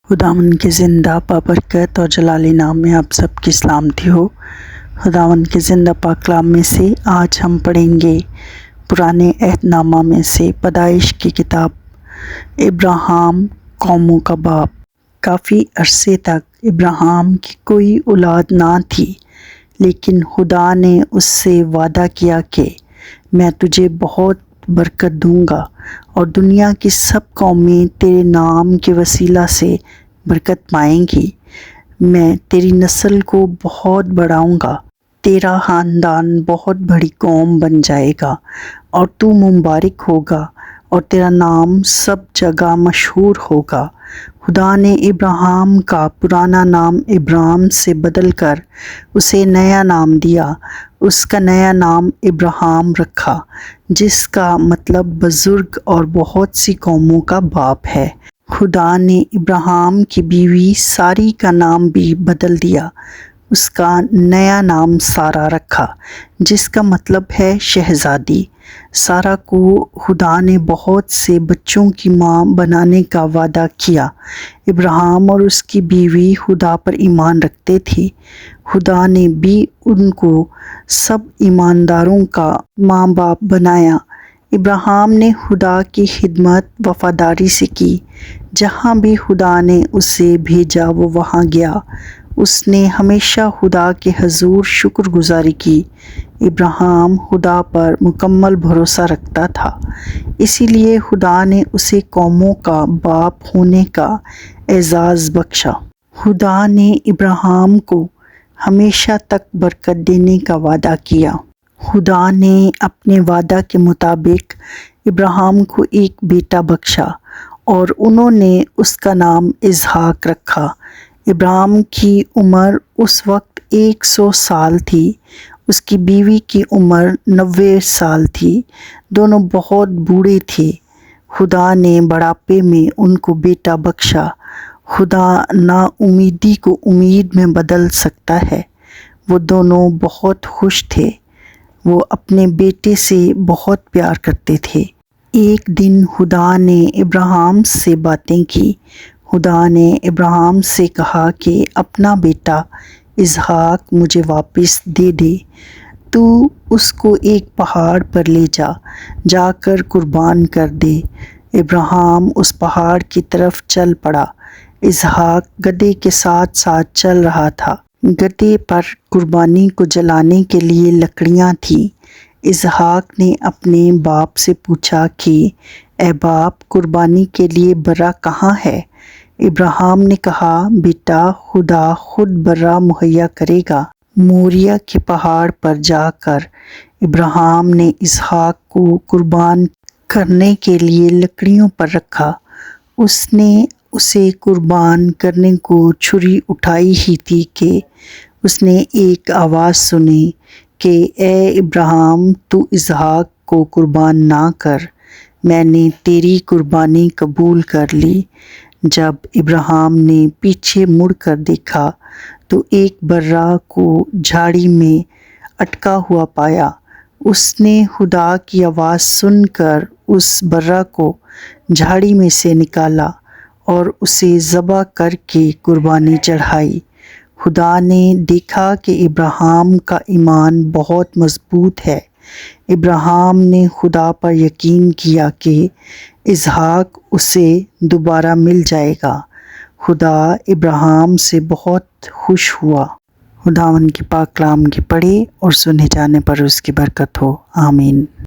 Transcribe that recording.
خداوند کے زندہ بابرکت اور جلالی نام میں آپ سب کی سلامتی ہو۔ خداوند کے زندہ پاک کلام میں سے آج ہم پڑھیں گے پرانے عہد نامہ میں سے پیدائش کی کتاب۔ ابراہیم قوموں کا باپ۔ کافی عرصے تک ابراہیم کی کوئی اولاد نہ تھی، لیکن خدا نے اس سے وعدہ کیا کہ میں تجھے بہت برکت دوں گا اور دنیا کی سب قومیں تیرے نام کے وسیلہ سے برکت پائیں گی۔ میں تیری نسل کو بہت بڑھاؤں گا، تیرا خاندان بہت بڑی قوم بن جائے گا اور تو مبارک ہوگا اور تیرا نام سب جگہ مشہور ہوگا۔ خدا نے ابراہیم کا پرانا نام ابرام سے بدل کر اسے نیا نام دیا۔ اس کا نیا نام ابراہیم رکھا، جس کا مطلب بزرگ اور بہت سی قوموں کا باپ ہے۔ خدا نے ابراہیم کی بیوی ساری کا نام بھی بدل دیا۔ اس کا نیا نام سارہ رکھا، جس کا مطلب ہے شہزادی۔ سارہ کو خدا نے بہت سے بچوں کی ماں بنانے کا وعدہ کیا۔ ابراہیم اور اس کی بیوی خدا پر ایمان رکھتے تھے۔ خدا نے بھی ان کو سب ایمانداروں کا ماں باپ بنایا۔ ابراہیم نے خدا کی خدمت وفاداری سے کی۔ جہاں بھی خدا نے اسے بھیجا وہ وہاں گیا۔ اس نے ہمیشہ خدا کے حضور شکر گزاری کی۔ ابراہیم خدا پر مکمل بھروسہ رکھتا تھا، اسی لیے خدا نے اسے قوموں کا باپ ہونے کا اعزاز بخشا۔ خدا نے ابراہیم کو ہمیشہ تک برکت دینے کا وعدہ کیا۔ خدا نے اپنے وعدہ کے مطابق ابراہیم کو ایک بیٹا بخشا اور انہوں نے اس کا نام اسحاق رکھا۔ ابراہیم کی عمر اس وقت 100 سال تھی۔ اس کی بیوی کی عمر 90 سال تھی۔ دونوں بہت بوڑھے تھے۔ خدا نے بڑھاپے میں ان کو بیٹا بخشا۔ خدا نا امیدی کو امید میں بدل سکتا ہے۔ وہ دونوں بہت خوش تھے۔ وہ اپنے بیٹے سے بہت پیار کرتے تھے۔ ایک دن خدا نے ابراہیم سے باتیں کی۔ خدا نے ابراہیم سے کہا کہ اپنا بیٹا اسحاق مجھے واپس دے دے۔ تو اس کو ایک پہاڑ پر لے جا کر قربان کر دے۔ ابراہیم اس پہاڑ کی طرف چل پڑا۔ اسحاق گدھے کے ساتھ ساتھ چل رہا تھا۔ گدھے پر قربانی کو جلانے کے لیے لکڑیاں تھیں۔ اسحاق نے اپنے باپ سے پوچھا کہ اے باپ، قربانی کے لیے برا کہاں ہے؟ ابراہیم نے کہا، بیٹا، خدا خود برا مہیا کرے گا۔ موریہ کے پہاڑ پر جا کر ابراہیم نے اسحاق کو قربان کرنے کے لیے لکڑیوں پر رکھا۔ اس نے اسے قربان کرنے کو چھری اٹھائی ہی تھی کہ اس نے ایک آواز سنی کہ اے ابراہیم، تو اسحاق کو قربان نہ کر، میں نے تیری قربانی قبول کر لی۔ جب ابراہیم نے پیچھے مڑ کر دیکھا تو ایک برا کو جھاڑی میں اٹکا ہوا پایا۔ اس نے خدا کی آواز سن کر اس برا کو جھاڑی میں سے نکالا اور اسے ذبح کر کے قربانی چڑھائی۔ خدا نے دیکھا کہ ابراہیم کا ایمان بہت مضبوط ہے۔ ابراہیم نے خدا پر یقین کیا کہ اسحاق اسے دوبارہ مل جائے گا۔ خدا ابراہیم سے بہت خوش ہوا۔ خداوند کے پاک کلام کے پڑھے اور سنے جانے پر اس کی برکت ہو۔ آمین۔